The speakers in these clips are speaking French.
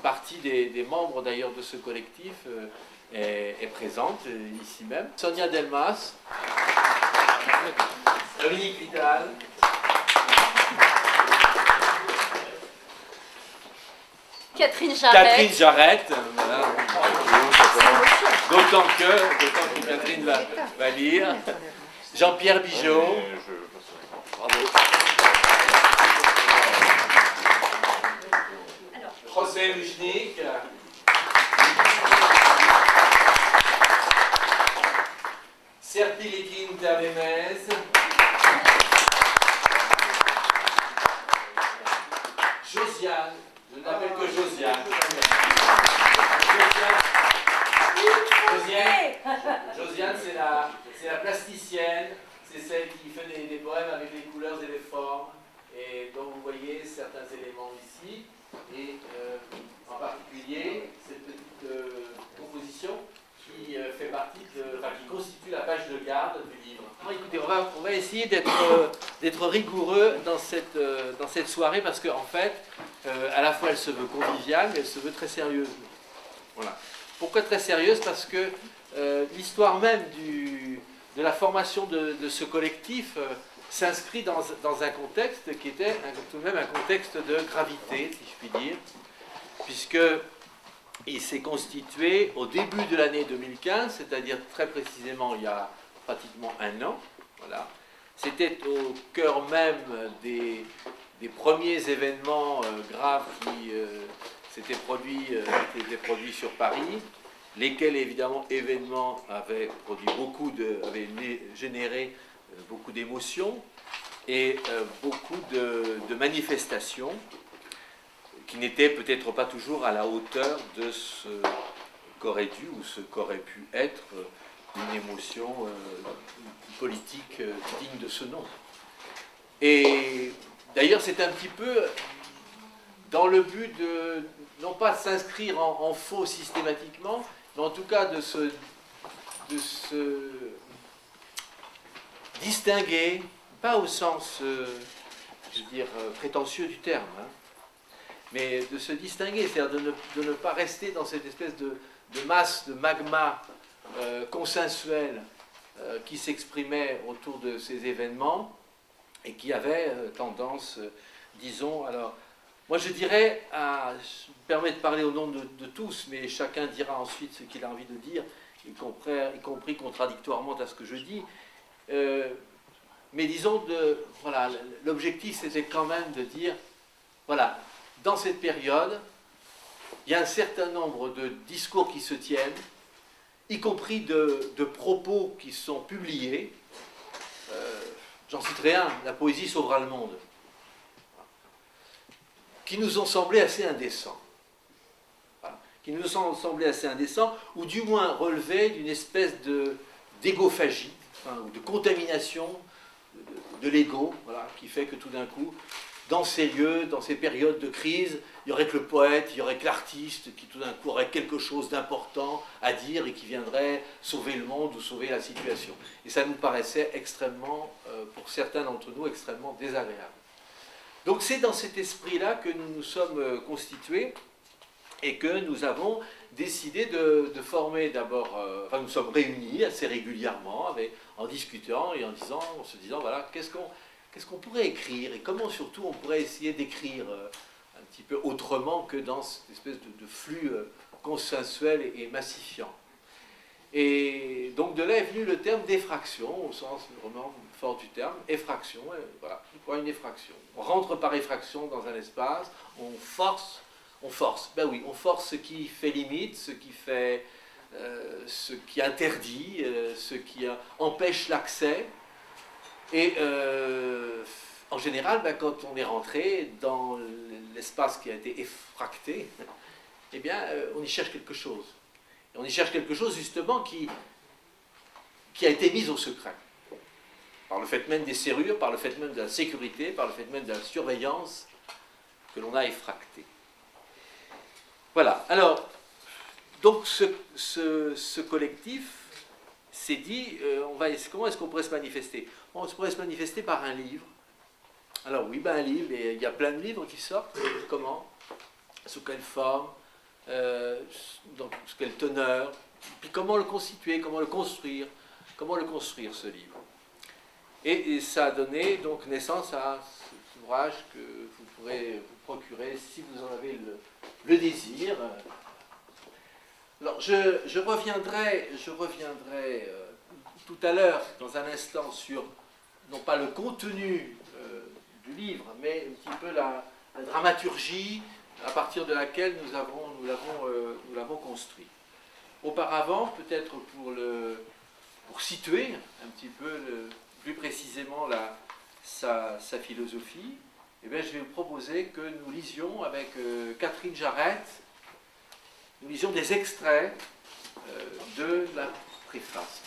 partie des membres d'ailleurs de ce collectif est présente ici même. Sonia Delmas, Dominique Vidal, Catherine Jarrette, voilà. D'autant que Catherine va lire. Jean-Pierre Bigeot. Bravo. José Luchnik. Serpilikin Tavemez. Josiane. Je n'appelle que Josiane. Josiane, c'est la plasticienne, c'est celle qui fait des poèmes avec les couleurs et les formes. Et donc vous voyez certains éléments ici. Et en particulier, cette petite composition qui fait partie qui constitue la page de garde du livre. Alors, écoutez, on va essayer d'être rigoureux dans cette soirée parce qu'en fait, à la fois elle se veut conviviale, mais elle se veut très sérieuse. Voilà. Pourquoi très sérieuse? Parce que l'histoire même de la formation de ce collectif s'inscrit dans un contexte qui était tout de même un contexte de gravité, si je puis dire, puisqu'il s'est constitué au début de l'année 2015, c'est-à-dire très précisément il y a pratiquement un an. Voilà. C'était au cœur même des premiers événements graves qui s'étaient produits sur Paris, lesquels évidemment événements avaient généré beaucoup d'émotions et beaucoup de manifestations qui n'étaient peut-être pas toujours à la hauteur de ce qu'aurait dû ou ce qu'aurait pu être une émotion politique digne de ce nom. Et d'ailleurs c'est un petit peu dans le but de non pas s'inscrire en faux systématiquement, mais en tout cas de se distinguer, pas au sens, prétentieux du terme, hein, mais de se distinguer, c'est-à-dire de ne pas rester dans cette espèce de masse, de magma consensuel qui s'exprimait autour de ces événements et qui avait tendance, disons, alors, moi je dirais, je me permets de parler au nom de tous, mais chacun dira ensuite ce qu'il a envie de dire, y compris contradictoirement à ce que je dis. Mais disons, voilà, l'objectif c'était quand même de dire, voilà, dans cette période, il y a un certain nombre de discours qui se tiennent, y compris de propos qui sont publiés. J'en citerai un, la poésie sauvera le monde, qui nous ont semblé assez indécents. Voilà. Qui nous ont semblé assez indécents, ou du moins relever d'une espèce d'égophagie, ou de contamination de l'ego, voilà, qui fait que tout d'un coup, dans ces lieux, dans ces périodes de crise, il n'y aurait que le poète, il n'y aurait que l'artiste qui tout d'un coup aurait quelque chose d'important à dire et qui viendrait sauver le monde ou sauver la situation. Et ça nous paraissait extrêmement, pour certains d'entre nous, extrêmement désagréable. Donc c'est dans cet esprit-là que nous nous sommes constitués et que nous avons décidé de former d'abord, nous sommes réunis assez régulièrement en discutant et en se disant, voilà, qu'est-ce qu'on pourrait écrire et comment surtout on pourrait essayer d'écrire un petit peu autrement que dans cette espèce de flux consensuel et massifiant. Et donc de là est venu le terme d'effraction, au sens vraiment fort du terme, effraction, voilà, quoi une effraction. On rentre par effraction dans un espace, on force, ben oui, on force ce qui fait limite, ce qui interdit, ce qui empêche l'accès. Et en général, ben, quand on est rentré dans l'espace qui a été effracté, eh bien, on y cherche quelque chose. Et on y cherche quelque chose justement qui a été mis au secret. Par le fait même des serrures, par le fait même de la sécurité, par le fait même de la surveillance que l'on a effracté. Voilà. Alors, donc ce collectif s'est dit, comment est-ce qu'on pourrait se manifester? On pourrait se manifester par un livre. Alors oui, ben un livre, et il y a plein de livres qui sortent. Comment? Sous quelle forme? donc quelle teneur, puis comment le constituer, comment le construire ce livre. Et ça a donné donc naissance à cet ouvrage que vous pourrez vous procurer si vous en avez le désir. Alors je reviendrai tout à l'heure, dans un instant, sur non pas le contenu du livre, mais un petit peu la dramaturgie à partir de laquelle nous l'avons construit. Auparavant, peut-être pour situer un petit peu plus précisément sa philosophie, eh bien, je vais vous proposer que nous lisions avec Catherine Jarrett, nous lisions des extraits de la préface.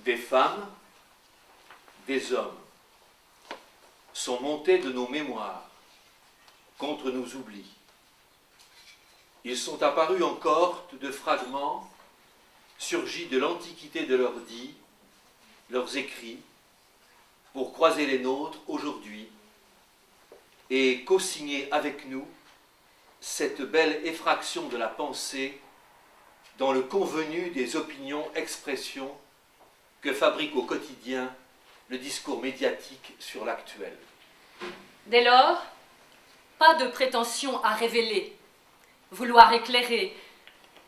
Des femmes, des hommes sont montés de nos mémoires contre nos oublis. Ils sont apparus en cohorte de fragments surgis de l'antiquité de leurs dits, leurs écrits, pour croiser les nôtres aujourd'hui et co-signer avec nous cette belle effraction de la pensée dans le convenu des opinions, expressions que fabrique au quotidien le discours médiatique sur l'actuel. Dès lors, pas de prétention à révéler, vouloir éclairer,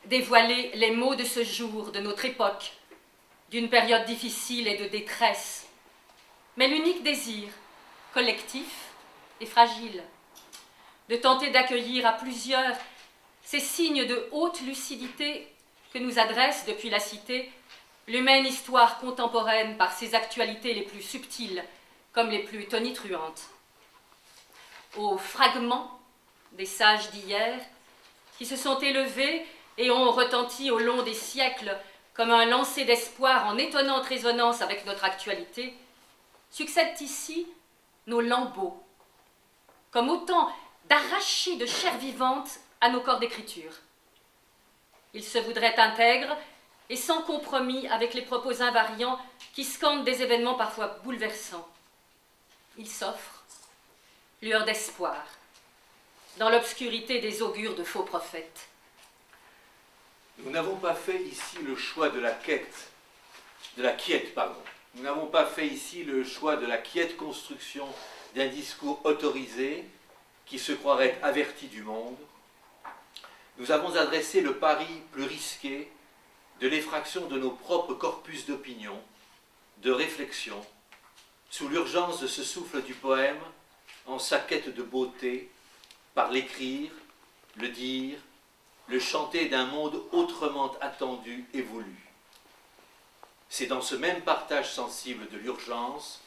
dévoiler les maux de ce jour, de notre époque, d'une période difficile et de détresse, mais l'unique désir, collectif et fragile, de tenter d'accueillir à plusieurs ces signes de haute lucidité que nous adresse depuis la Cité l'humaine histoire contemporaine par ses actualités les plus subtiles comme les plus tonitruantes. Aux fragments des sages d'hier qui se sont élevés et ont retenti au long des siècles comme un lancer d'espoir en étonnante résonance avec notre actualité, succèdent ici nos lambeaux, comme autant d'arrachés de chair vivante à nos corps d'écriture. Ils se voudraient intègres et sans compromis avec les propos invariants qui scandent des événements parfois bouleversants. Ils s'offrent, lueur d'espoir, dans l'obscurité des augures de faux prophètes. Nous n'avons pas fait ici le choix de la quiète, pardon. Nous n'avons pas fait ici le choix de la quiète construction d'un discours autorisé qui se croirait averti du monde. Nous avons adressé le pari plus risqué de l'effraction de nos propres corpus d'opinion, de réflexion, sous l'urgence de ce souffle du poème, en sa quête de beauté, par l'écrire, le dire, le chanter d'un monde autrement attendu et voulu. C'est dans ce même partage sensible de l'urgence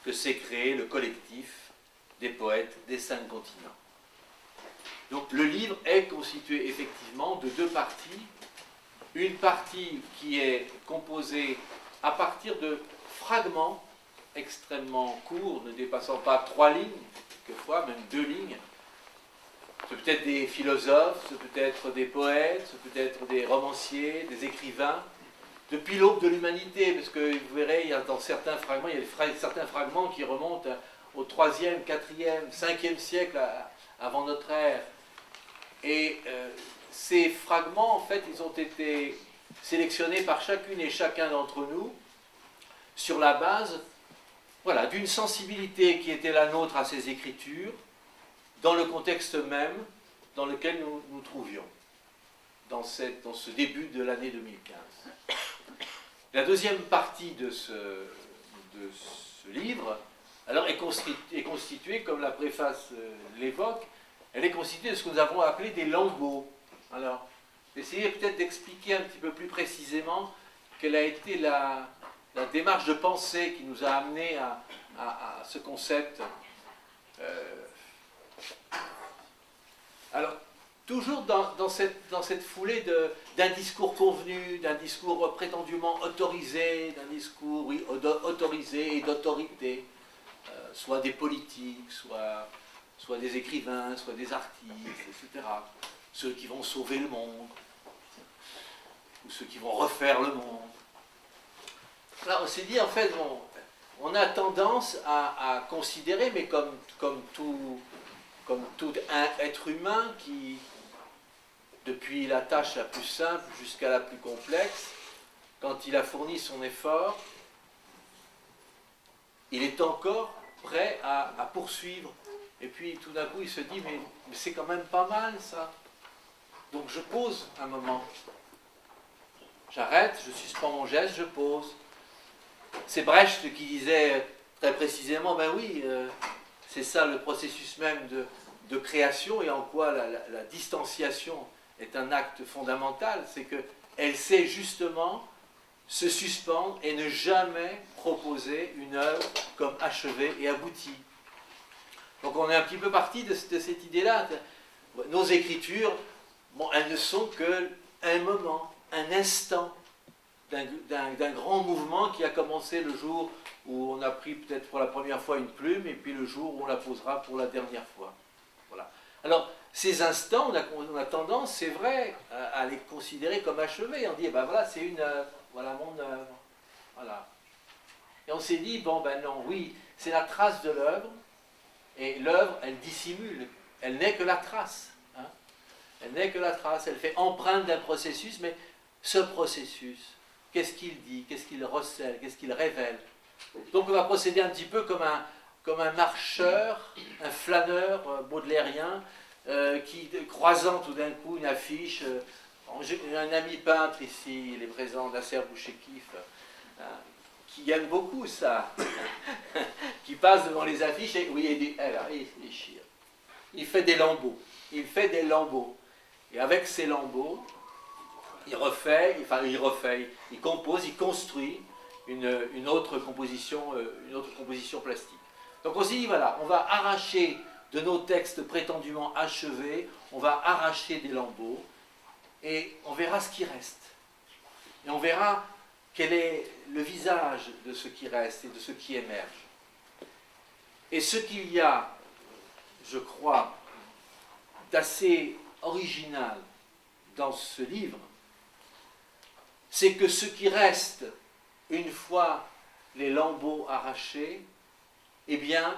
que s'est créé le collectif des poètes des 5 continents. Donc le livre est constitué effectivement de 2 parties. Une partie qui est composée à partir de fragments extrêmement courts, ne dépassant pas 3 lignes, quelquefois même 2 lignes. C'est peut-être des philosophes, c'est peut-être des poètes, c'est peut-être des romanciers, des écrivains, depuis l'aube de l'humanité, parce que vous verrez, dans certains fragments, il y a certains fragments qui remontent au 3e, 4e, 5e siècle avant notre ère. Et ces fragments, en fait, ils ont été sélectionnés par chacune et chacun d'entre nous sur la base, voilà, d'une sensibilité qui était la nôtre à ces écritures, dans le contexte même dans lequel nous nous trouvions, dans ce début de l'année 2015. La deuxième partie de ce livre, alors, est constituée, comme la préface l'évoque, elle est constituée de ce que nous avons appelé des lambeaux. Alors, essayez peut-être d'expliquer un petit peu plus précisément quelle a été la démarche de pensée qui nous a amenés à ce concept. Alors, toujours dans cette foulée d'un discours convenu, d'un discours prétendument autorisé, d'un discours autorisé et d'autorité, soit des politiques, soit des écrivains, soit des artistes, etc. Ceux qui vont sauver le monde, ou ceux qui vont refaire le monde. Alors on s'est dit, en fait, on a tendance à considérer, mais comme tout être humain qui depuis la tâche la plus simple jusqu'à la plus complexe, quand il a fourni son effort, il est encore prêt à poursuivre. Et puis tout d'un coup, il se dit, mais c'est quand même pas mal ça. Donc je pause un moment. J'arrête, je suspends mon geste, je pose. C'est Brecht qui disait très précisément, ben oui, c'est ça le processus même de création, et en quoi la distanciation est un acte fondamental, c'est qu'elle sait justement se suspendre et ne jamais proposer une œuvre comme achevée et aboutie. Donc on est un petit peu parti de cette idée-là. Nos écritures, bon, elles ne sont qu'un moment, un instant d'un grand mouvement qui a commencé le jour où on a pris peut-être pour la première fois une plume, et puis le jour où on la posera pour la dernière fois. Voilà. Alors, ces instants, on a tendance, c'est vrai, à les considérer comme achevés. On dit, ben voilà, c'est une œuvre, voilà mon œuvre. Voilà. Et on s'est dit, bon ben non, oui, c'est la trace de l'œuvre, et l'œuvre, elle dissimule, elle n'est que la trace. Hein. Elle n'est que la trace, elle fait empreinte d'un processus, mais ce processus, qu'est-ce qu'il dit, qu'est-ce qu'il recèle, qu'est-ce qu'il révèle? Donc on va procéder un petit peu comme un marcheur, un flâneur baudelairien, qui, croisant tout d'un coup une affiche, j'ai un ami peintre ici, il est présent, Nasser Bouchekif, qui aime beaucoup ça, qui passe devant les affiches et oui, il déchire. Il fait des lambeaux, et avec ces lambeaux, il compose, il construit une autre composition plastique. Donc on s'est dit, voilà, on va arracher de nos textes prétendument achevés, on va arracher des lambeaux, et on verra ce qui reste. Et on verra quel est le visage de ce qui reste et de ce qui émerge. Et ce qu'il y a, je crois, d'assez original dans ce livre, c'est que ce qui reste, une fois les lambeaux arrachés, eh bien,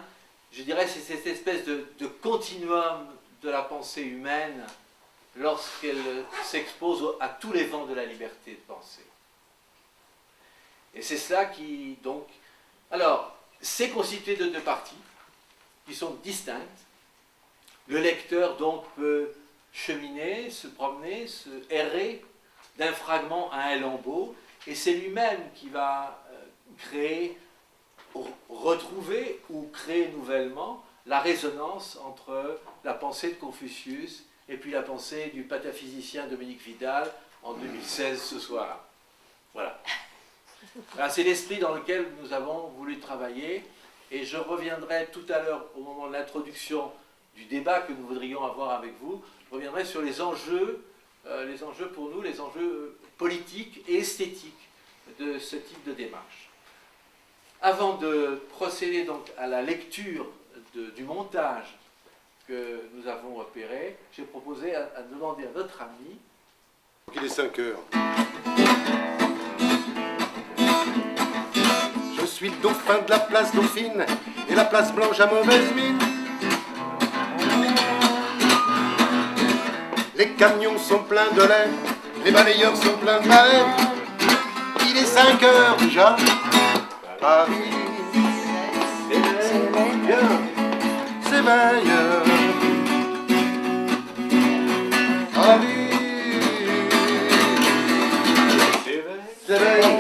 je dirais, c'est cette espèce de continuum de la pensée humaine lorsqu'elle s'expose à tous les vents de la liberté de penser. Et c'est cela qui, donc... Alors, c'est constitué de deux parties qui sont distinctes. Le lecteur, donc, peut cheminer, se promener, se errer d'un fragment à un lambeau, et c'est lui-même qui va créer, retrouver ou créer nouvellement la résonance entre la pensée de Confucius et puis la pensée du pataphysicien Dominique Vidal en 2016 ce soir. Voilà. C'est l'esprit dans lequel nous avons voulu travailler, et je reviendrai tout à l'heure au moment de l'introduction du débat que nous voudrions avoir avec vous, je reviendrai sur les enjeux pour nous, les enjeux politiques et esthétiques de ce type de démarche. Avant de procéder donc à la lecture du montage que nous avons opéré, j'ai proposé à demander à notre ami... Il est 5 heures. Je suis le dauphin de la place Dauphine et la place Blanche à mauvaise mine. Les camions sont pleins de lait, les balayeurs sont pleins de balais. Il est 5 heures déjà. Paris s'éveille. Paris s'éveille.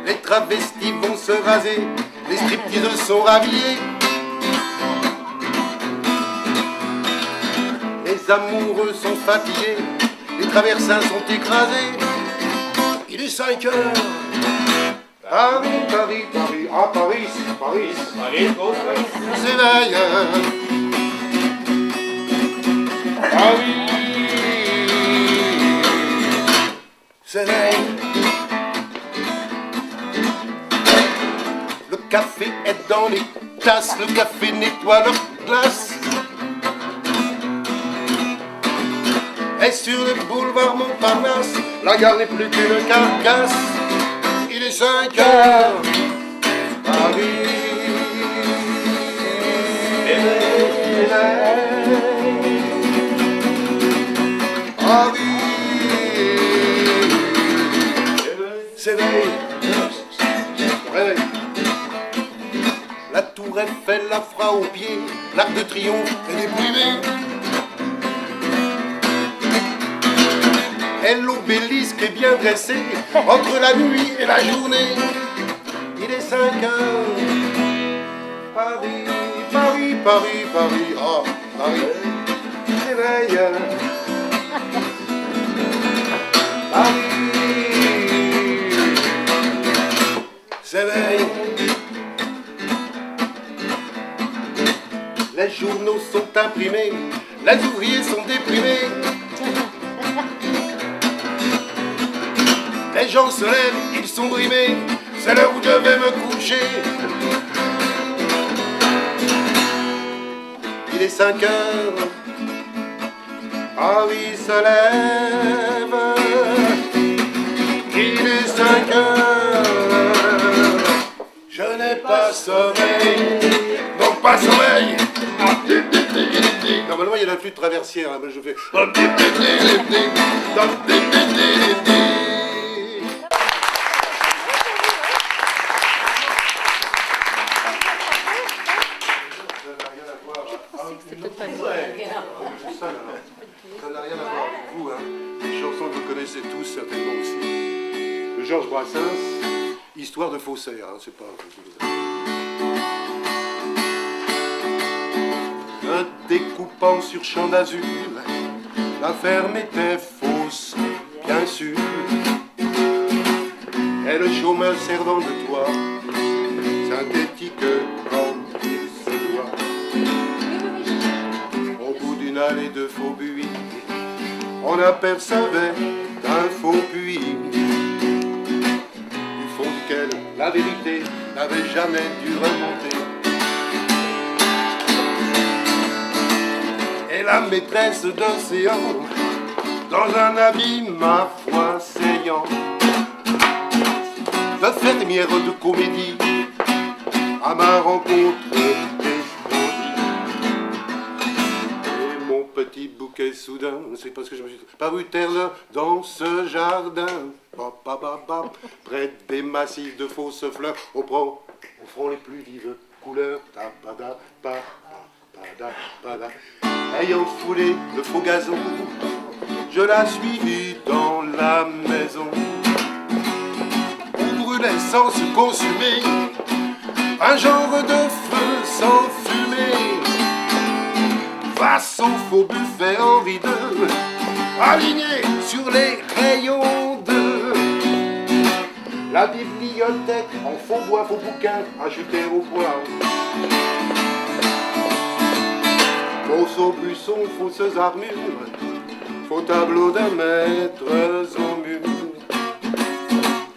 Les travestis vont se raser, les stripteaseuses sont rhabillées. Les amoureux sont fatigués, les traversins sont écrasés. Il est 5 heures. Paris, Paris, Paris, ah Paris, Paris, Paris, s'éveille. Paris s'éveille. Le café est dans les tasses, le café nettoie leur glace. Et sur le boulevard Montparnasse, la gare n'est plus qu'une carcasse. Il est 5 heures. Paris s'éveille. Réveille. La tour Eiffel la fera au pied, l'Arc de Triomphe est déprimé. Et l'obélisque est bien dressé entre la nuit et la journée. Il est 5 heures. Paris, Paris, Paris, Paris, oh, Paris, s'éveille. Paris, s'éveille. Les journaux sont imprimés, les ouvriers sont déprimés. Les gens se lèvent, ils sont brimés, c'est l'heure où je vais me coucher. Il est 5 heures, Paris se lève. Il est 5 heures, je n'ai pas sommeil, non pas sommeil. Normalement il y a la flûte traversière, hein, mais je fais... Ça n'a rien à voir avec vous, hein. Une chanson que vous connaissez tous certainement aussi. De Georges Brassens, Histoire de faussaire, hein, c'est pas... Ne découpant sur champ d'azur, la ferme était fausse, bien sûr. Et le chômeur servant de toit, synthétique comme il se doit. Au bout d'une allée de faux buis, on apercevait un faux puits, du fond duquel la vérité n'avait jamais dû remonter. Et la maîtresse d'océan, dans un habit ma foi saillant, de fermière de comédie, à ma rencontre d'espoir. Et mon petit bouquet soudain, c'est parce que je me suis paru terre dans ce jardin, près des massifs de fausses fleurs, au front les plus vives couleurs, ayant foulé le faux gazon, je la suivis dans la maison. On brûlait sans se consumer, un genre de feu sans fumée. Face au faux buffet Henri II, aligné sur les rayons de la bibliothèque en faux bois, faux bouquins achetés au poids. Fausses aubusson, fausses armures, faux tableaux de maîtres au mur,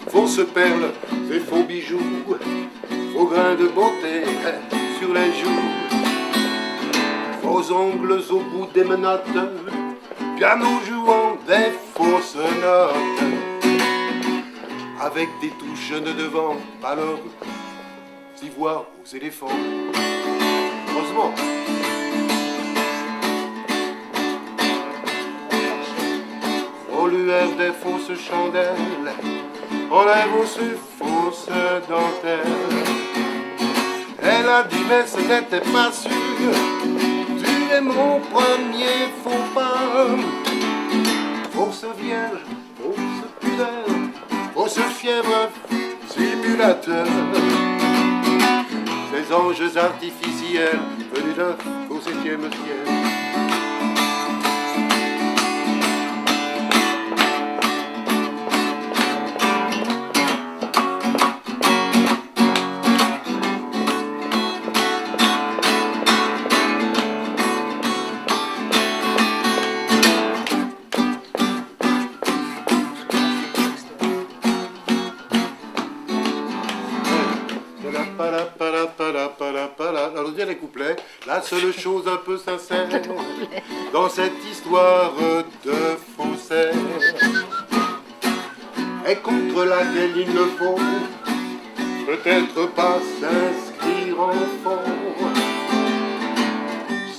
fausses perles et faux bijoux, faux grains de beauté sur les joues, faux ongles au bout des menottes, piano jouant des fausses notes, avec des touches de devant, alors d'ivoire aux éléphants. Heureusement. Aux lueurs des fausses chandelles, on lève aux fausses dentelles. Elle a dit mais ce n'était pas sûr, tu es mon premier faux pas. Fausse vierge, fausse pudeur, fausse fièvre, simulateur. Ces anges artificiels venus d'un faux 7e ciel. Alors, je dis les couplets, la seule chose un peu sincère dans cette histoire de faussaire et contre laquelle il ne faut peut-être pas s'inscrire en fond.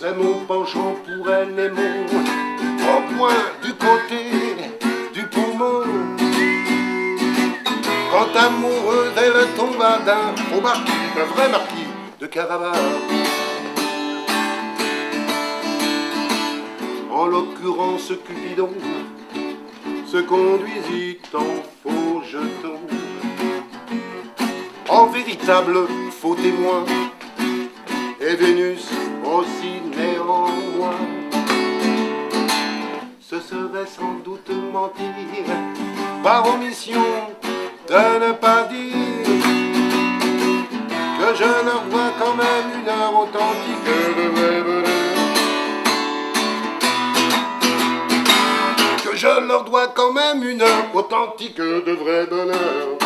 C'est mon penchant pour elle et mon au point du côté du poumon. quand amoureuse elle tomba d'un faux marquis, un vrai marquis de Carabas. En l'occurrence Cupidon se conduisit en faux jeton, en véritable faux témoin, et Vénus aussi néanmoins. Ce serait sans doute mentir, par omission de ne pas dire que je leur dois quand même une heure authentique de vrai bonheur. Que je leur dois quand même une heure authentique de vrai bonheur.